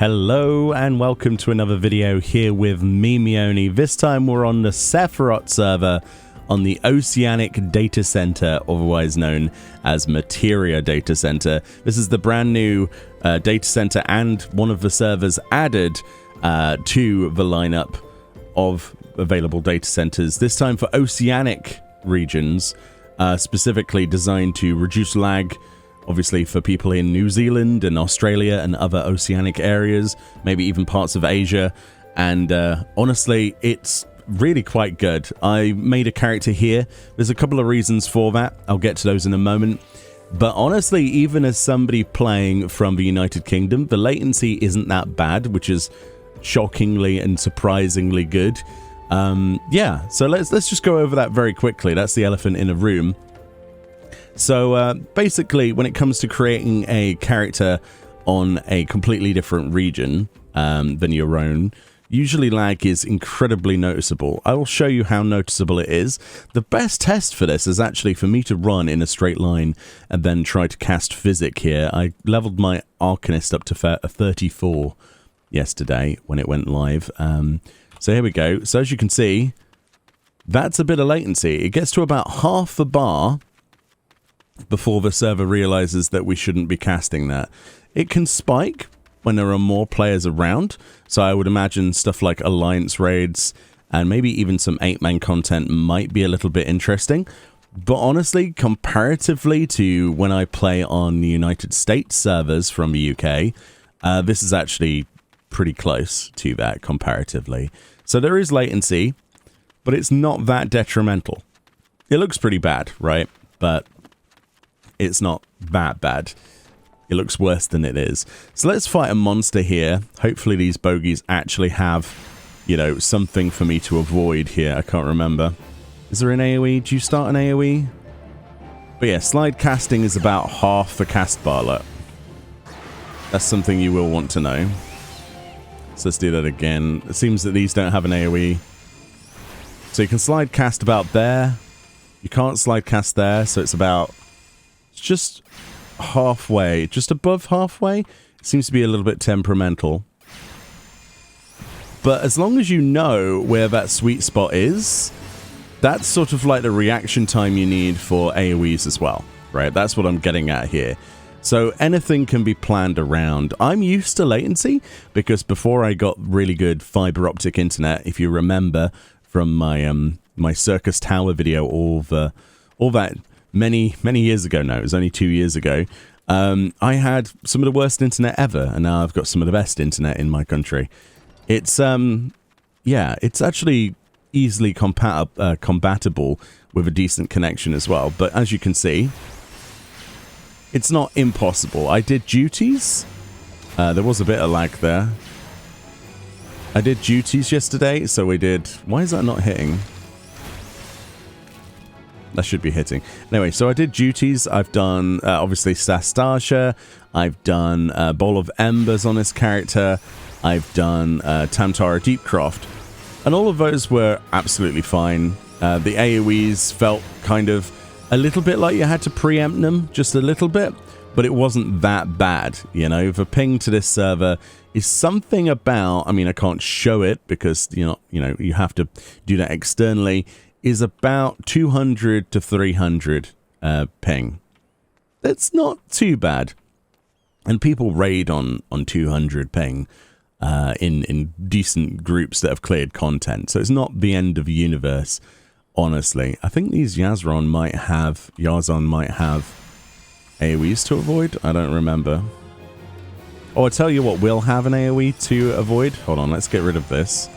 Hello and welcome to another video here with me, Meoni. This time we're on the Sephiroth server on the Oceanic Data Center, otherwise known as Materia Data Center. This is the brand new data center and one of the servers added to the lineup of available data centers, this time for oceanic regions, specifically designed to reduce lag, obviously for people in New Zealand and Australia and other oceanic areas, maybe even parts of Asia. And honestly, it's really quite good. I made a character here. There's a couple of reasons for that. I'll get to those in a moment. But honestly, even as somebody playing from the United Kingdom, the latency isn't that bad, which is shockingly and surprisingly good. Yeah, so let's just go over that very quickly. That's the elephant in a room. So basically, when it comes to creating a character on a completely different region than your own, usually lag is incredibly noticeable. I will show you how noticeable it is. The best test for this is actually for me to run in a straight line and then try to cast Physic here. I leveled my Arcanist up to 34 yesterday when it went live. So here we go. So as you can see, that's a bit of latency. It gets to about half the bar before the server realizes that we shouldn't be casting that. It can spike when there are more players around, so I would imagine stuff like alliance raids and maybe even some 8-man content might be a little bit interesting. But honestly, comparatively to when I play on the United States servers from the UK, this is actually pretty close to that comparatively. So there is latency, but it's not that detrimental. It looks pretty bad, right? But it's not that bad. It looks worse than it is. So let's fight a monster here. Hopefully these bogeys actually have, you know, something for me to avoid here. I can't remember. Is there an AoE? Do you start an AoE? But yeah, slide casting is about half the cast bar. Look. That's something you will want to know. So let's do that again. It seems that these don't have an AoE. So you can slide cast about there. You can't slide cast there, so it's about... It's just halfway, just above halfway. It seems to be a little bit temperamental. But as long as you know where that sweet spot is, that's sort of like the reaction time you need for AoEs as well, right? That's what I'm getting at here. So anything can be planned around. I'm used to latency because before I got really good fiber optic internet, if you remember from my my Circus Tower video, all that many years ago now, it was only 2 years ago, I had some of the worst internet ever, and now I've got some of the best internet in my country. It's yeah, it's actually easily compatible with a decent connection as well. But as you can see, it's not impossible. I did duties. There was a bit of lag there. I did duties yesterday, so we did... Why is that not hitting? That should be hitting. Anyway, so I did duties. I've done, obviously, Sastasha. I've done Bowl of Embers on this character. I've done Tamtara Deepcroft. And all of those were absolutely fine. The AoEs felt kind of a little bit like you had to preempt them, just a little bit. But it wasn't that bad, you know. The ping to this server is something about... I mean, I can't show it because, you know, you have to do that externally... is about 200 to 300 ping. That's not too bad. And people raid on 200 ping in decent groups that have cleared content. So it's not the end of the universe, honestly. I think these Yazron might have AoEs to avoid. I don't remember. Oh, I'll tell you what will have an AoE to avoid. Hold on, let's get rid of this.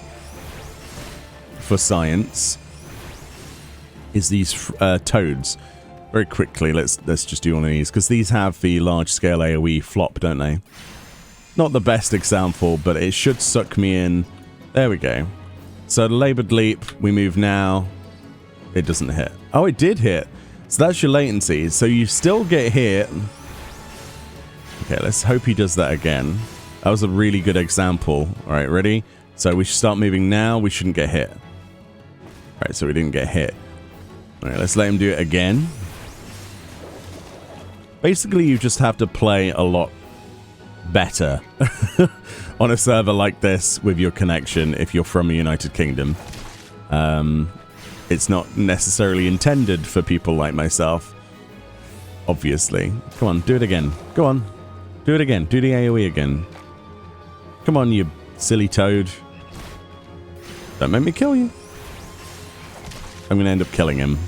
For science. Is these toads. Very quickly, let's just do one of these, because these have the large-scale AoE flop, don't they? Not the best example, but it should suck me in. There we go. So the laboured leap, we move now. It doesn't hit. Oh, it did hit. So that's your latency. So you still get hit. Okay, let's hope he does that again. That was a really good example. All right, ready? So we should start moving now. We shouldn't get hit. All right, so we didn't get hit. Alright, let's let him do it again. Basically, you just have to play a lot better on a server like this with your connection if you're from the United Kingdom. It's not necessarily intended for people like myself, obviously. Come on, do it again. Go on. Do it again. Do the AoE again. Come on, you silly toad. Don't make me kill you. I'm going to end up killing him.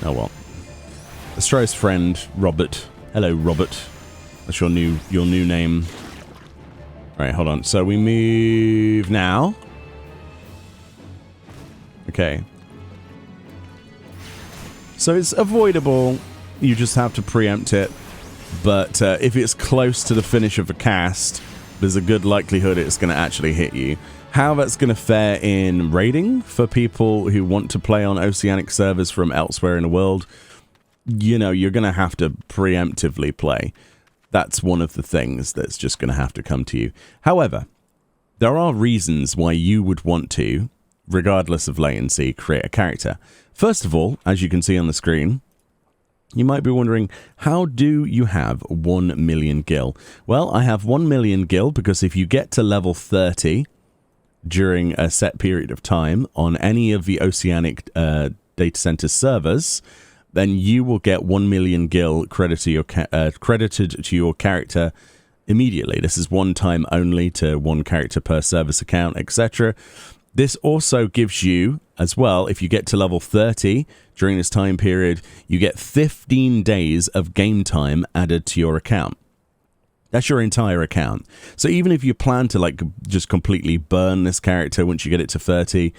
Oh well. Let's try his friend, Robert. Hello, Robert. That's your new name. Right, hold on. So we move now. Okay. So it's avoidable. You just have to preempt it. But if it's close to the finish of a cast, there's a good likelihood it's going to actually hit you. How that's going to fare in raiding for people who want to play on Oceanic servers from elsewhere in the world, you know, you're going to have to preemptively play. That's one of the things that's just going to have to come to you. However, there are reasons why you would want to, regardless of latency, create a character. First of all, as you can see on the screen, you might be wondering, how do you have 1 million gil? Well, I have 1 million gil because if you get to level 30 during a set period of time on any of the Oceanic data center servers, then you will get 1 million gil credited to your character immediately. This is one time only to one character per service account, etc. This also gives you, as well, if you get to level 30 during this time period, you get 15 days of game time added to your account. That's your entire account. So even if you plan to like just completely burn this character once you get it to 30,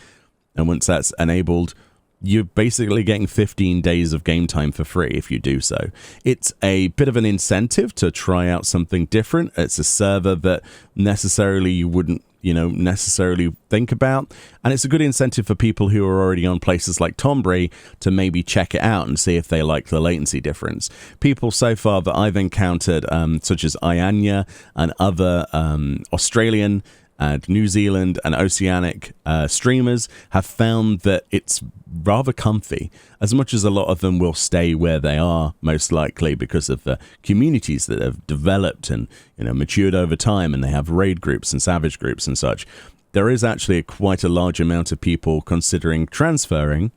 and once that's enabled, you're basically getting 15 days of game time for free if you do so. It's a bit of an incentive to try out something different. It's a server that necessarily you wouldn't, you know, necessarily think about. And it's a good incentive for people who are already on places like Tonbridge to maybe check it out and see if they like the latency difference. People so far that I've encountered, such as Ianya and other Australian and New Zealand and Oceanic streamers, have found that it's rather comfy, as much as a lot of them will stay where they are, most likely because of the communities that have developed and, you know, matured over time, and they have raid groups and savage groups and such. There is actually quite a large amount of people considering transferring,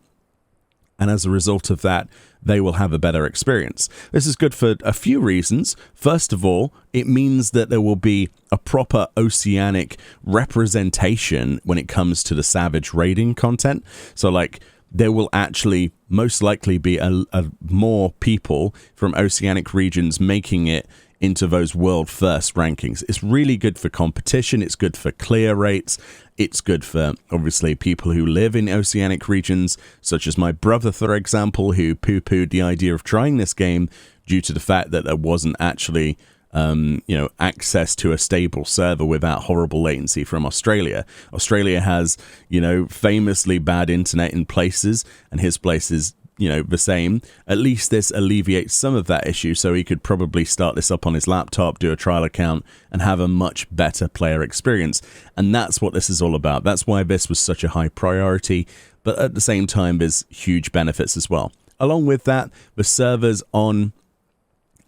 and as a result of that, they will have a better experience. This is good for a few reasons. First of all, it means that there will be a proper Oceanic representation when it comes to the Savage raiding content. So, like, there will actually most likely be a more people from Oceanic regions making it into those world first rankings. It's really good for competition. It's good for clear rates. It's good for, obviously, people who live in Oceanic regions, such as my brother, for example, who poo-pooed the idea of trying this game due to the fact that there wasn't actually, you know, access to a stable server without horrible latency from Australia. Australia has, you know, famously bad internet in places, and his place is, you know, the same. At least this alleviates some of that issue, so he could probably start this up on his laptop, do a trial account, and have a much better player experience. And that's what this is all about. That's why this was such a high priority, but at the same time, there's huge benefits as well. Along with that, the servers on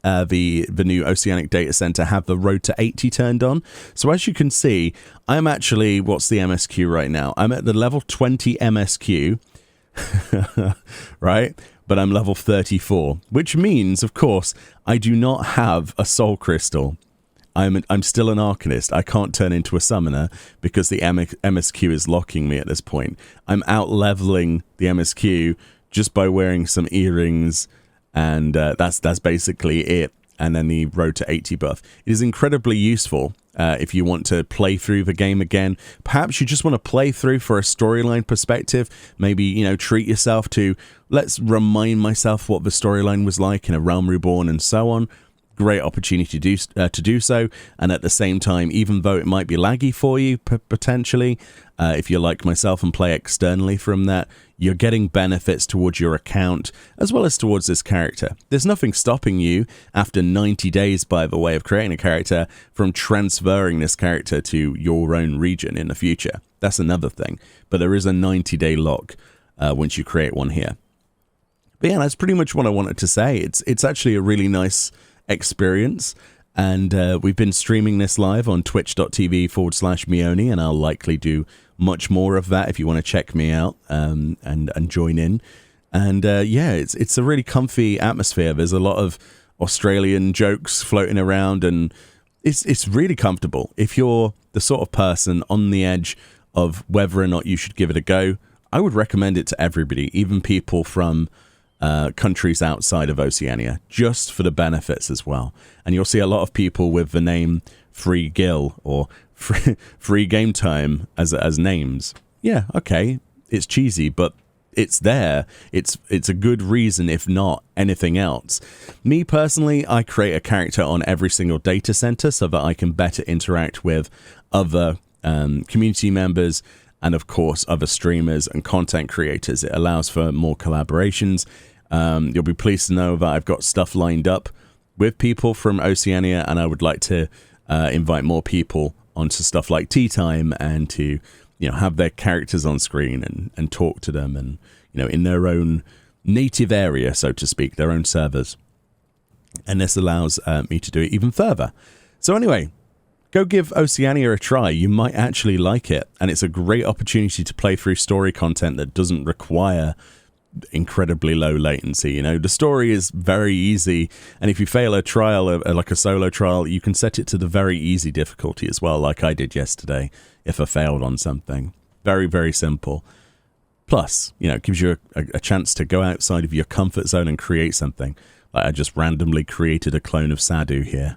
the new Oceanic data center have the road to 80 turned on. So as you can see, I'm actually, what's the MSQ right now? I'm at the level 20 MSQ. Right, but I'm level 34, which means, of course, I do not have a soul crystal. I'm still an Arcanist. I can't turn into a summoner because the MSQ is locking me at this point. I'm out leveling the MSQ just by wearing some earrings, and that's basically it. And then the road to 80 buff. It is incredibly useful if you want to play through the game again. Perhaps you just want to play through for a storyline perspective. Maybe, you know, treat yourself to, let's remind myself what the storyline was like in A Realm Reborn and so on. Great opportunity to do so. And at the same time, even though it might be laggy for you, potentially, if you're like myself and play externally from that, you're getting benefits towards your account as well as towards this character. There's nothing stopping you after 90 days, by the way, of creating a character from transferring this character to your own region in the future. That's another thing. But there is a 90-day lock once you create one here. But yeah, that's pretty much what I wanted to say. It's actually a really nice experience, And we've been streaming this live on twitch.tv/Meoni, and I'll likely do much more of that if you want to check me out and join in. And yeah, it's a really comfy atmosphere. There's a lot of Australian jokes floating around, and it's really comfortable. If you're the sort of person on the edge of whether or not you should give it a go, I would recommend it to everybody, even people from countries outside of Oceania, just for the benefits as well. And you'll see a lot of people with the name Free Gil or Free Gametime as names. Yeah, okay, it's cheesy, but it's there. It's a good reason, if not anything else. Me personally, I create a character on every single data center so that I can better interact with other community members and, of course, other streamers and content creators. It allows for more collaborations. You'll be pleased to know that I've got stuff lined up with people from Oceania, and I would like to invite more people onto stuff like Tea Time and to, you know, have their characters on screen and talk to them, and, you know, in their own native area, so to speak, their own servers. And this allows me to do it even further. So anyway, go give Oceania a try. You might actually like it, and it's a great opportunity to play through story content that doesn't require incredibly low latency. You know, the story is very easy, and if you fail a trial, like a solo trial, you can set it to the very easy difficulty as well, like I did yesterday if I failed on something. Very, very simple. Plus, you know, it gives you a chance to go outside of your comfort zone and create something. Like I just randomly created a clone of Sadu here,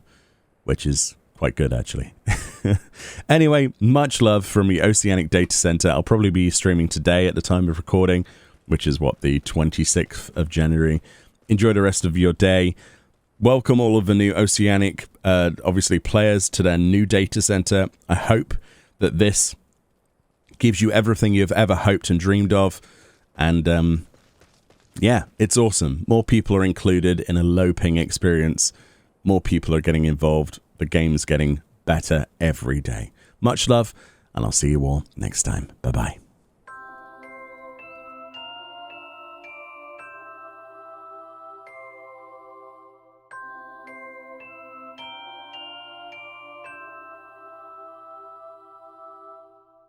which is quite good, actually. Anyway, much love from the Oceanic Data Center. I'll probably be streaming today at the time of recording, which is what, the 26th of January. Enjoy the rest of your day. Welcome all of the new Oceanic, obviously, players to their new data center. I hope that this gives you everything you've ever hoped and dreamed of. And yeah, it's awesome. More people are included in a low ping experience. More people are getting involved. The game's getting better every day. Much love, and I'll see you all next time. Bye-bye.